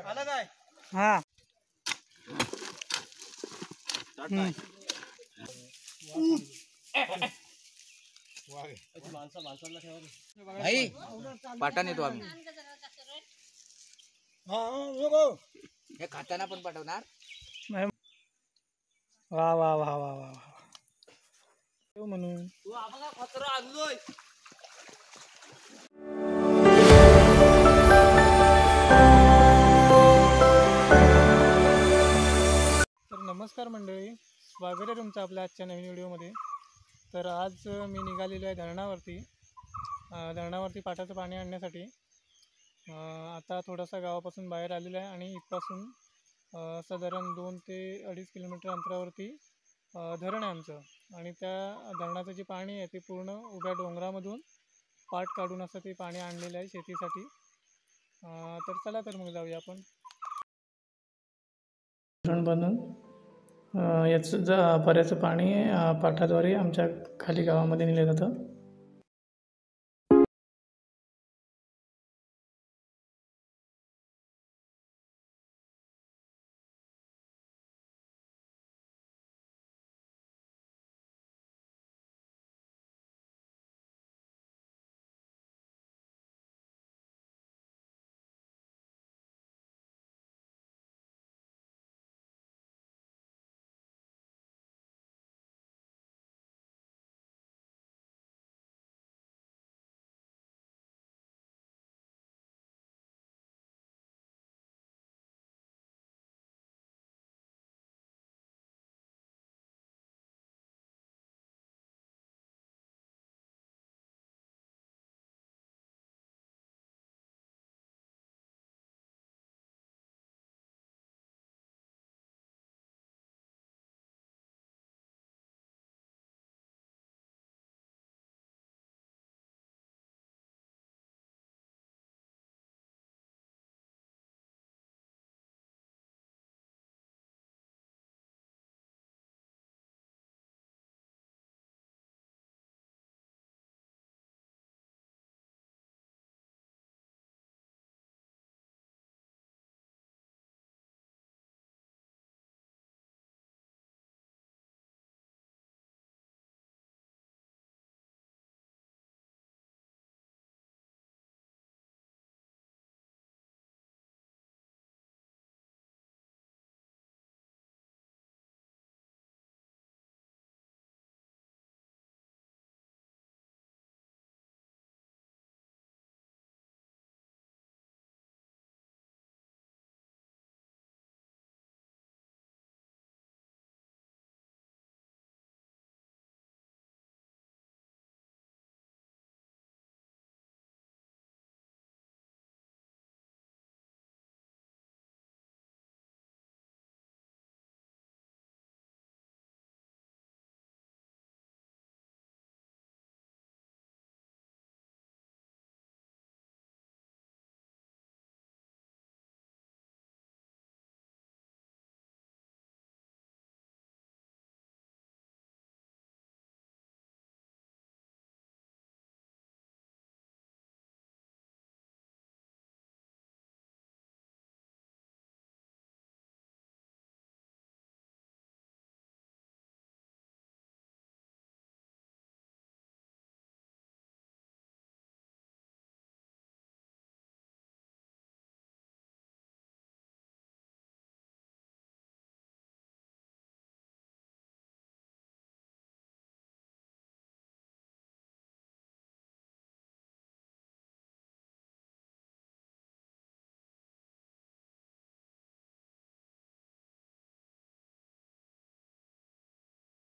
आलं काय? हा भाई पाठण येतो आम्ही हे खाताना पण पाठवणार. वा वा वा वा वा म्हणून तू आम्हाला खतरा आणलोय. तर नमस्कार मंडळी, स्वागत आहे तुमचं आपल्या आजच्या नवीन व्हिडिओमध्ये. तर आज मी निघालेलो आहे धरणावरती पाटाचं पाणी आणण्यासाठी. आता थोडासा गावापासून बाहेर आलेलं आहे आणि इथपासून साधारण 2 ते 2.5 किलोमीटर अंतरावरती धरण आहे आमचं. आणि त्या धरणाचं जे पाणी आहे ते पूर्ण उभ्या डोंगरामधून पाट काढून असं ते पाणी आणलेलं आहे शेतीसाठी. तर चला तर मग जाऊया आपण. धरण बांधून याचं बऱ्याचं पाणी पाटाद्वारे आमच्या खाली गावामध्ये नेलं जातं.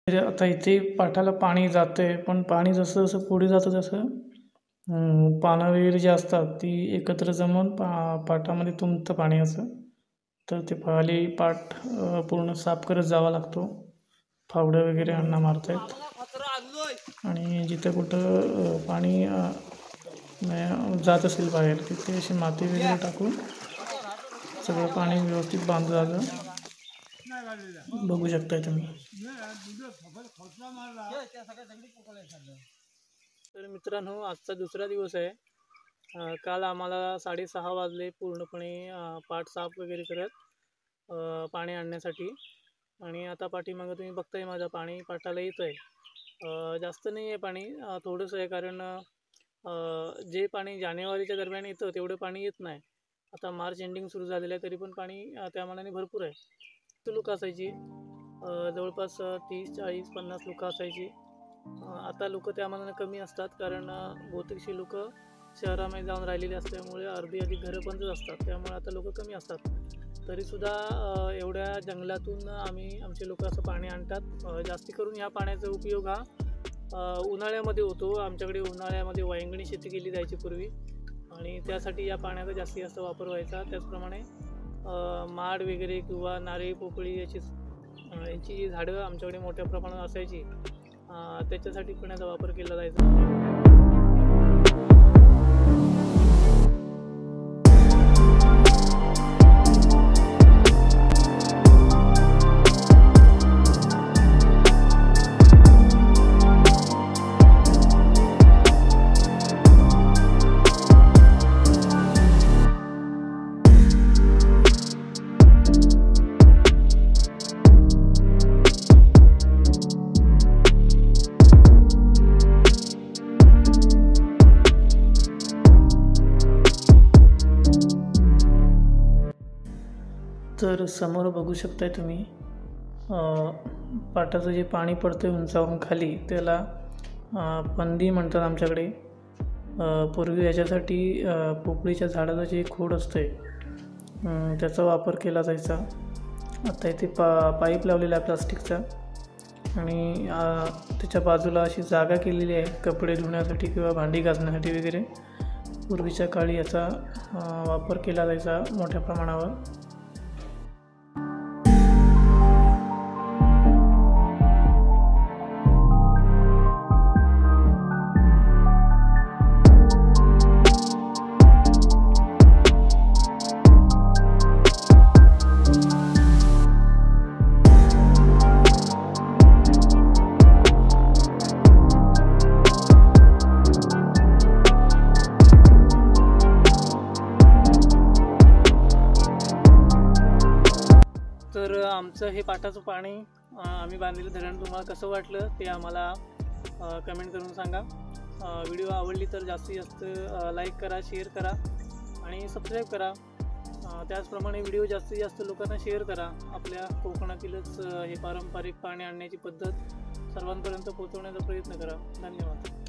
आता इथे पाटाला पाणी जातंय, पण पाणी जसं जसं पुढे जातं तसं पानं वगैरे जी असतात ती एकत्र जमून पाटामध्ये तुंबतं पाणी असं. तर ते खाली पाट पूर्ण साफ करत जावा लागतो. फावडं वगैरे अण्णा मारतायत. आणि जिथं कुठं पाणी जात असेल बाहेर तिथे अशी माती वगैरे टाकून सगळं पाणी व्यवस्थित बांधलं जातं. बघू शकताय तुम्ही. तर मित्रांनो, आजचा दुसरा दिवस आहे. काल आम्हाला 6:30 वाजले पूर्णपणे पाट साफ वगैरे करत पाणी आणण्यासाठी. आणि आता पाठीमागं तुम्ही बघताय माझं पाणी पाटाला येतं आहे. जास्त नाही आहे पाणी, थोडंसं आहे, कारण जे पाणी जानेवारीच्या दरम्यान येतं तेवढं पाणी येत नाही. आता मार्च एंडिंग सुरू झालेलं आहे, तरी पण पाणी त्या मानाने भरपूर आहे. तर लोकं असायची, जवळपास 30, 40, 50 लोकं असायची. आता लोकं त्या मानाने कमी असतात, कारण बहुतेकशी लोकं शहरामध्ये जाऊन राहिलेली असल्यामुळे अर्धी अधिक घरं बंदच असतात, त्यामुळे आता लोकं कमी असतात. तरीसुद्धा एवढ्या जंगलातून आमचे लोकं असं पाणी आणतात. जास्ती करून ह्या पाण्याचा उपयोग हा उन्हाळ्यामध्ये होतो. आमच्याकडे उन्हाळ्यामध्ये वैंगणी शेती केली जायची पूर्वी, आणि त्यासाठी या पाण्याचा जास्तीत जास्त वापर व्हायचा. त्याचप्रमाणे माड वगैरे किंवा नारळी पोपळी यांची झाडं आमच्याकडे मोठ्या प्रमाणात असायची, त्याच्यासाठी पण याचा वापर केला जायचा. तर समोर बघू शकताय तुम्ही, पाटाचं जे पाणी पडतं उंचावरून खाली, त्याला पंदी म्हणतात आमच्याकडे. पूर्वी याच्यासाठी पोपळीच्या झाडाचं जे खोड असते त्याचा वापर केला जायचा. आता इथे पाईप लावलेला आहे प्लास्टिकचा, आणि त्याच्या बाजूला अशी जागा केलेली आहे कपडे धुण्यासाठी किंवा भांडी घासण्यासाठी वगैरे. पूर्वीच्या काळी याचा वापर केला जायचा मोठ्या प्रमाणावर. तर आमचं हे पाटाचं पाणी आम्ही बांधलेलं धरण तुम्हाला कसं वाटलं ते आम्हाला कमेंट करून सांगा. व्हिडिओ आवडली तर जास्तीत जास्त लाईक करा, शेअर करा आणि सबस्क्राईब करा. त्याचप्रमाणे व्हिडिओ जास्तीत जास्त लोकांना शेअर करा. आपल्या कोकणातीलच हे पारंपरिक पाणी आणण्याची पद्धत सर्वांपर्यंत पोहोचवण्याचा प्रयत्न करा. धन्यवाद.